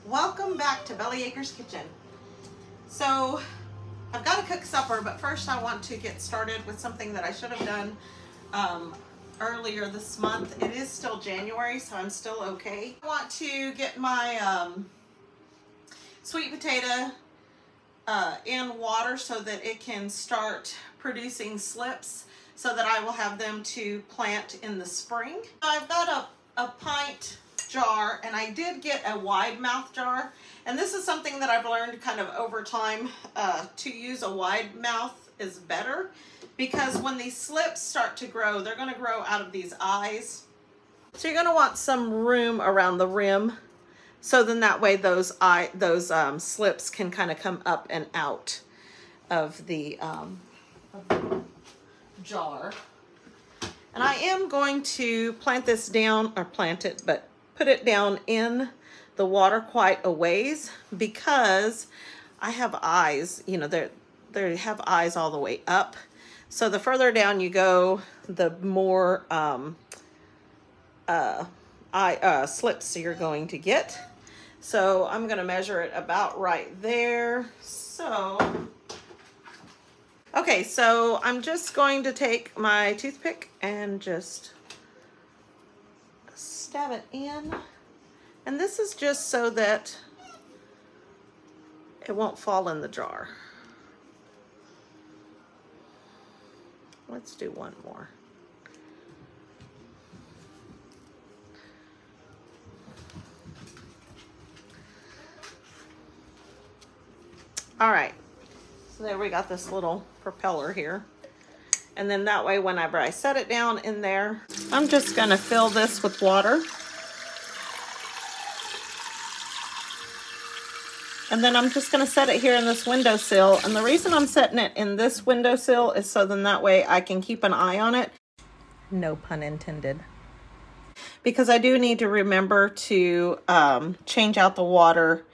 Welcome back to Bellyacre's Kitchen. So I've got to cook supper, but first I want to get started with something that I should have done earlier this month. It is still January, so I'm still okay. I want to get my sweet potato in water so that it can start producing slips so that I will have them to plant in the spring. I've got a pint jar, and I did get a wide mouth jar, and this is something that I've learned kind of over time, to use a wide mouth is better, because when these slips start to grow, they're going to grow out of these eyes. So you're going to want some room around the rim, so then that way those slips can kind of come up and out of the jar. And I am going to plant this down, or plant it, but put it down in the water quite a ways, because I have eyes, you know, they have eyes all the way up. So the further down you go, the more slips you're going to get. So I'm going to measure it about right there. So, okay, so I'm just going to take my toothpick and just stab it in, and this is just so that it won't fall in the jar. Let's do one more. All right, so there we got this little propeller here. And then that way, whenever I set it down in there, I'm just gonna fill this with water. And then I'm just gonna set it here in this windowsill. And the reason I'm setting it in this windowsill is so then that way I can keep an eye on it. No pun intended. Because I do need to remember to change out the water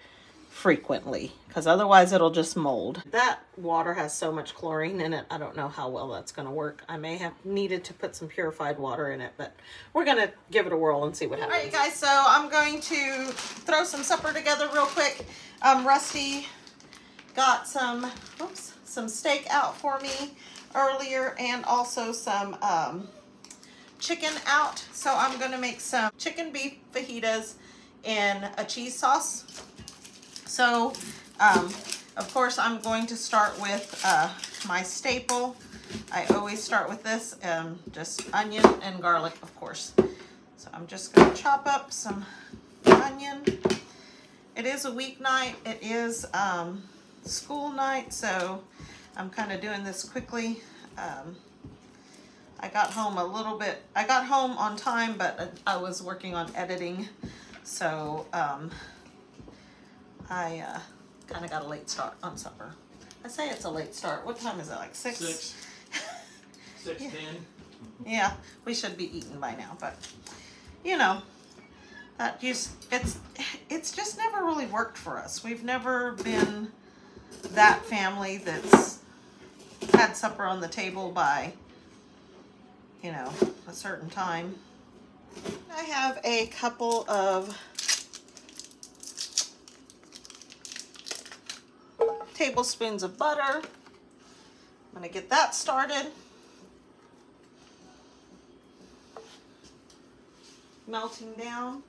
frequently, because otherwise it'll just mold. That water has so much chlorine in it, I don't know how well that's going to work. I may have needed to put some purified water in it, but we're going to give it a whirl and see what happens. All right, guys, so I'm going to throw some supper together real quick. Rusty got some steak out for me earlier, and also some chicken out. So I'm going to make some chicken beef fajitas in a cheese sauce. So, of course, I'm going to start with my staple. I always start with this, just onion and garlic, of course. So I'm just going to chop up some onion. It is a weeknight. It is school night, so I'm kind of doing this quickly. I got home on time, but I was working on editing, so I kind of got a late start on supper. I say it's a late start. What time is it? Like 6? 6:10. Yeah, we should be eating by now, but you know, it's just never really worked for us. We've never been that family that's had supper on the table by, you know, a certain time. I have a couple of tablespoons of butter. I'm going to get that started. Melting down.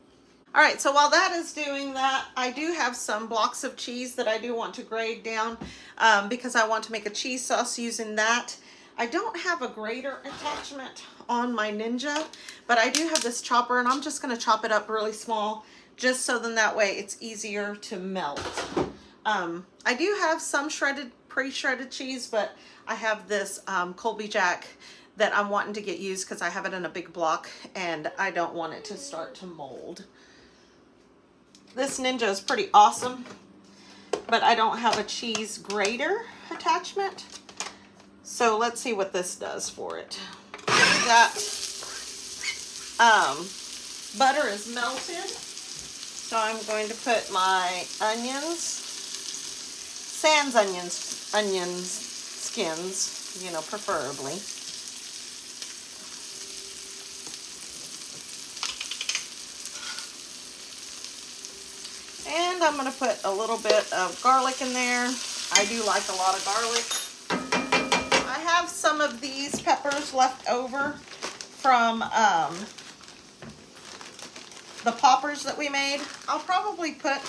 All right, so while that is doing that, I do have some blocks of cheese that I do want to grate down because I want to make a cheese sauce using that. I don't have a grater attachment on my Ninja, but I do have this chopper, and I'm just going to chop it up really small, just so then that way it's easier to melt. I do have some pre-shredded cheese, but I have this Colby Jack that I'm wanting to get used because I have it in a big block and I don't want it to start to mold. This Ninja is pretty awesome, but I don't have a cheese grater attachment. So let's see what this does for it. That butter is melted, so I'm going to put my onions. Sans onions skins, you know, preferably. And I'm gonna put a little bit of garlic in there. I do like a lot of garlic. I have some of these peppers left over from the poppers that we made. I'll probably put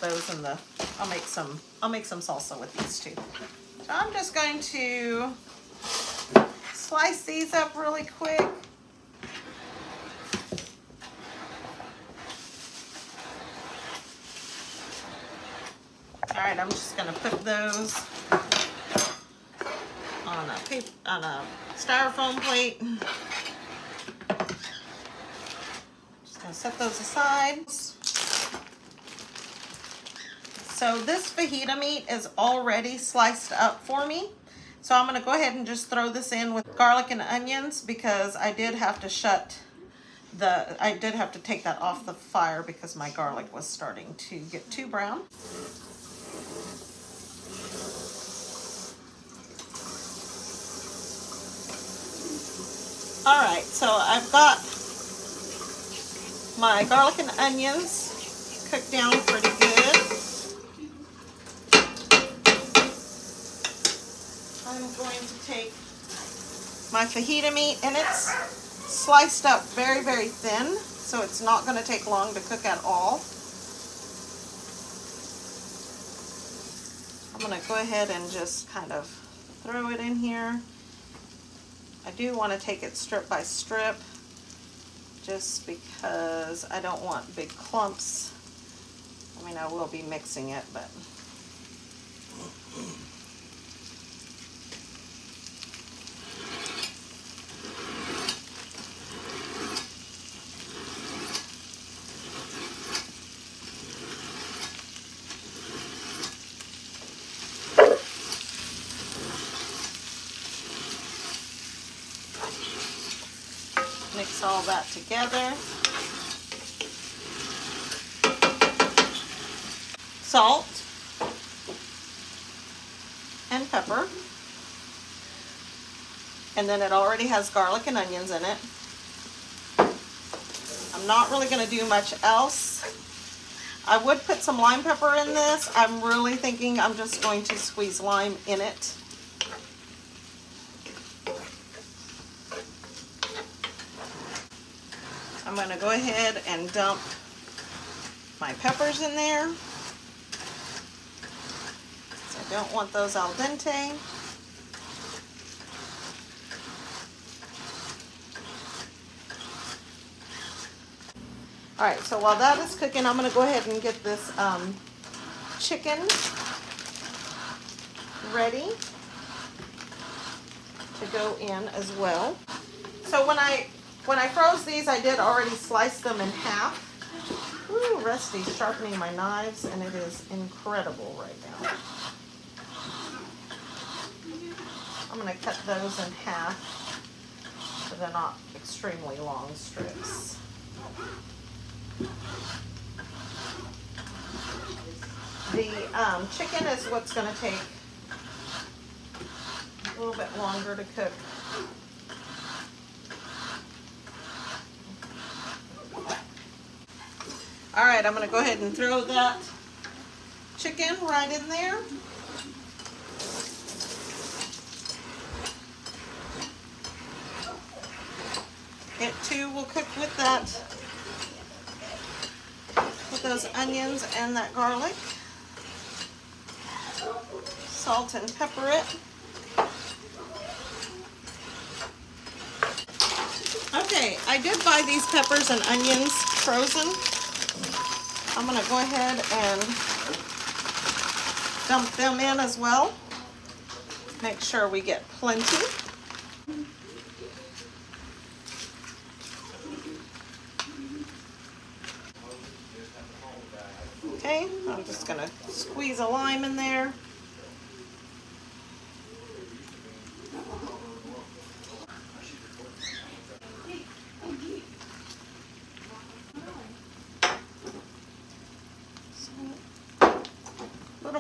those in the, I'll make some salsa with these too. So I'm just going to slice these up really quick. All right, I'm just gonna put those on a styrofoam plate. Just gonna set those aside. So this fajita meat is already sliced up for me. So I'm gonna go ahead and just throw this in with garlic and onions because I did have to take that off the fire because my garlic was starting to get too brown. All right, so I've got my garlic and onions cooked down pretty good. I'm going to take my fajita meat, and it's sliced up very, very thin, so it's not going to take long to cook at all. I'm going to go ahead and just kind of throw it in here. I do want to take it strip by strip just because I don't want big clumps. I mean, I will be mixing it, but mix all that together. Salt and pepper. And then it already has garlic and onions in it. I'm not really going to do much else. I would put some lime pepper in this. I'm really thinking I'm just going to squeeze lime in it. I'm going to go ahead and dump my peppers in there. So I don't want those al dente. All right, so while that is cooking, I'm going to go ahead and get this chicken ready to go in as well. So when I froze these, I did already slice them in half. Ooh, Rusty's sharpening my knives, and it is incredible right now. I'm going to cut those in half so they're not extremely long strips. The chicken is what's going to take a little bit longer to cook. All right, I'm going to go ahead and throw that chicken right in there. It too will cook with that, with those onions and that garlic. Salt and pepper it. Okay, I did buy these peppers and onions frozen. I'm going to go ahead and dump them in as well. Make sure we get plenty. Okay, I'm just going to squeeze a lime in there.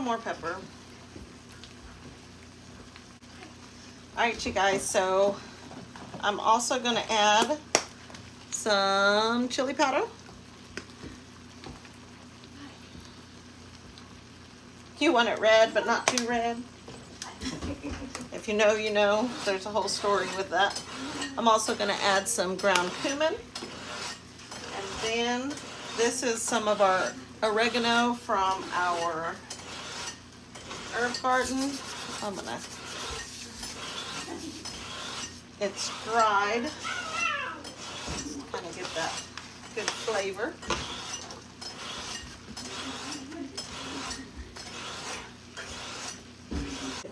More pepper. All right, you guys, so I'm also going to add some chili powder. You want it red, but not too red. If you know, you know. There's a whole story with that. I'm also going to add some ground cumin. And then this is some of our oregano from our herb garden. I'm going to, it's dried. Kind of get that good flavor.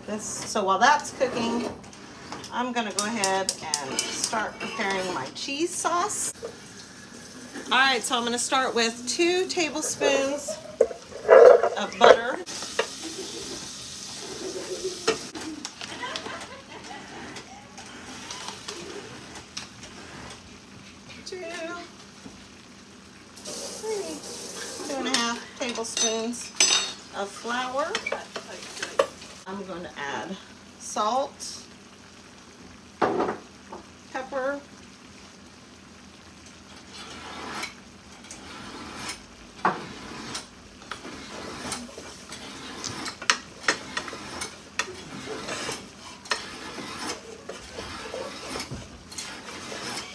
This, so while that's cooking, I'm going to go ahead and start preparing my cheese sauce. All right, so I'm going to start with 2 tablespoons of butter. 2.5 tablespoons of flour. I'm going to add salt, pepper,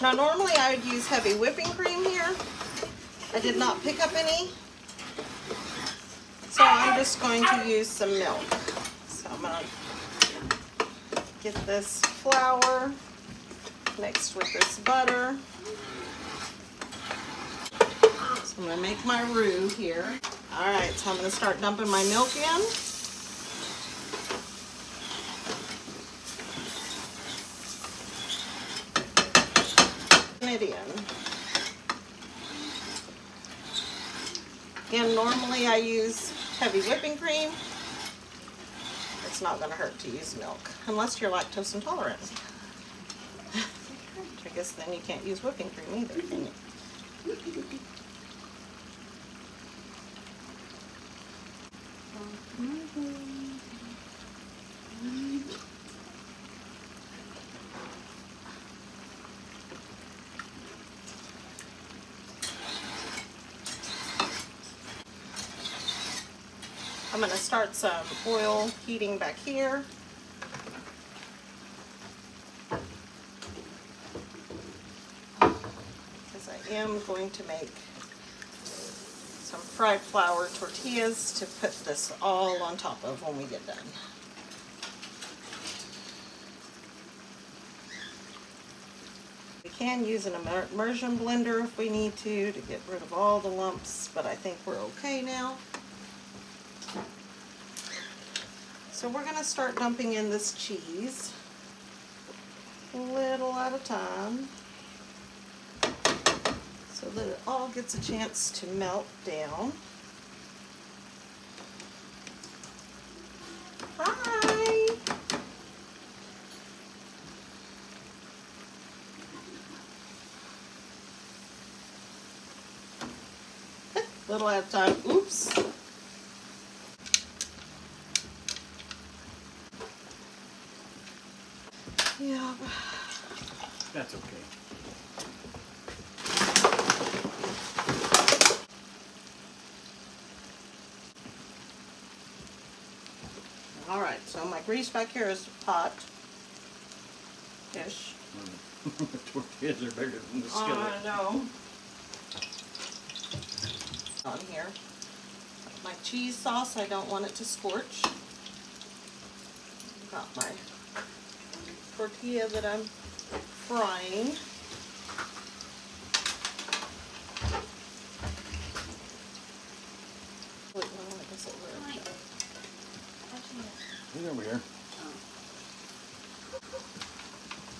now normally I would use heavy whipping cream here. I did not pick up any, so I'm just going to use some milk. So I'm going to get this flour mixed with this butter. So I'm going to make my roux here. All right, so I'm going to start dumping my milk in. It in. Again, normally I use heavy whipping cream. It's not going to hurt to use milk, unless you're lactose intolerant. I guess then you can't use whipping cream either, can you? I'm going to start some oil heating back here. Because I am going to make some fried flour tortillas to put this all on top of when we get done. We can use an immersion blender if we need to get rid of all the lumps, but I think we're okay now. So we're going to start dumping in this cheese, a little at a time, so that it all gets a chance to melt down. Hi! Little at a time. Oops. Yeah. That's okay. All right, so my grease back here is hot-ish. The tortillas are bigger than the skillet. I know. On here. My cheese sauce, I don't want it to scorch. Got my tortilla that I'm frying. Wait, no, I guess it worked. He's over here.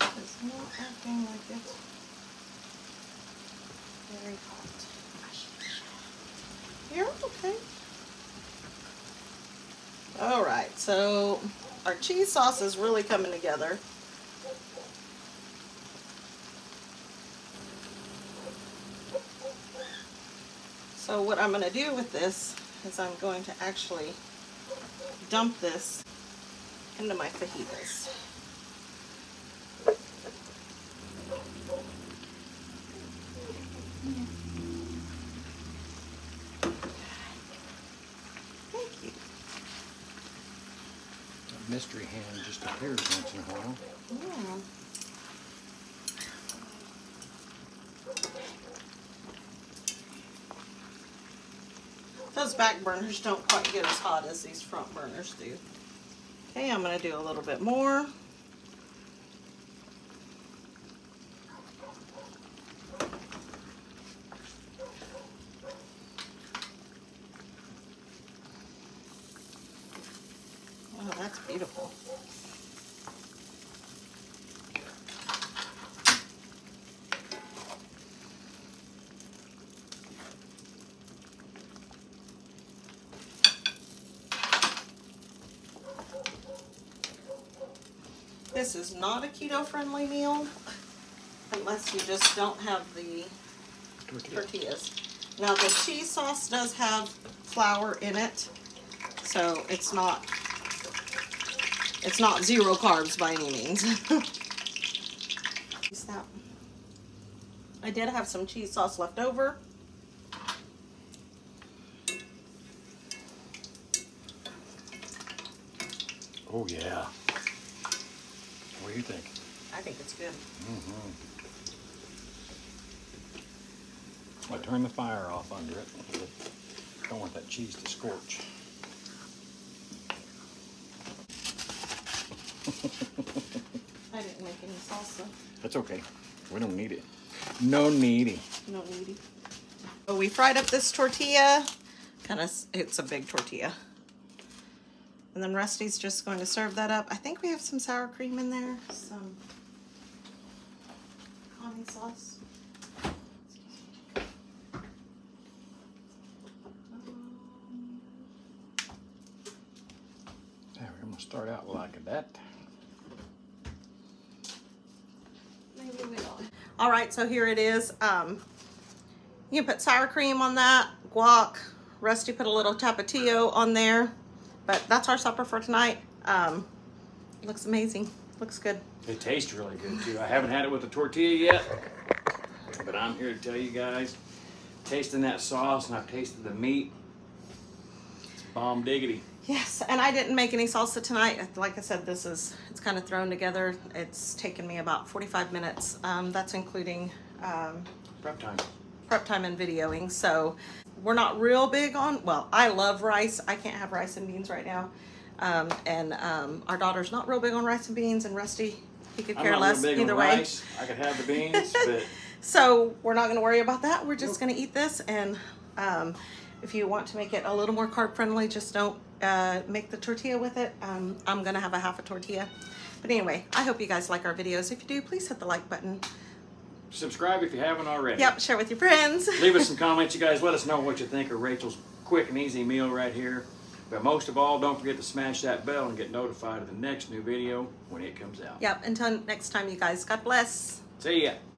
It's not acting like it's very hot. You're okay. All right, so our cheese sauce is really coming together. So what I'm going to do with this is I'm going to actually dump this into my fajitas. Thank you. mystery hand just appears once in a while. Mm. Those back burners don't quite get as hot as these front burners do. Okay, I'm going to do a little bit more. Oh, that's beautiful. This is not a keto-friendly meal unless you just don't have the tortillas. Now the cheese sauce does have flour in it, so it's not zero carbs by any means. I did have some cheese sauce left over. Oh yeah. What do you think? I think it's good. I turn the fire off under it. Don't want that cheese to scorch. I didn't make any salsa. That's okay. We don't need it. No needy. No needy. So we fried up this tortilla. It's a big tortilla. And then Rusty's just going to serve that up. I think we have some sour cream in there. Some honey sauce. There, we're gonna start out like that. Maybe we don't. All right, so here it is. You can put sour cream on that, guac. Rusty put a little tapatio on there. But that's our supper for tonight. Looks amazing. Looks good. It tastes really good too. I haven't had it with the tortilla yet, but I'm here to tell you guys, tasting that sauce and I've tasted the meat. It's bomb diggity. Yes, and I didn't make any salsa tonight. Like I said, it's kind of thrown together. It's taken me about 45 minutes. That's including Prep time. Prep time and videoing. So we're not real big on, well, I love rice. I can't have rice and beans right now. Our daughter's not real big on rice and beans, and Rusty, he could care less either way. Rice. I could have the beans, but so we're not going to worry about that. We're just going to eat this, and if you want to make it a little more carb friendly, just don't make the tortilla with it. I'm going to have a half a tortilla. But anyway, I hope you guys like our videos. If you do, please hit the like button. subscribe if you haven't already. Yep, share with your friends. Leave us some comments, you guys. Let us know what you think of Rachel's quick and easy meal right here. But most of all, don't forget to smash that bell and get notified of the next new video when it comes out. Yep, until next time, you guys. God bless. See ya.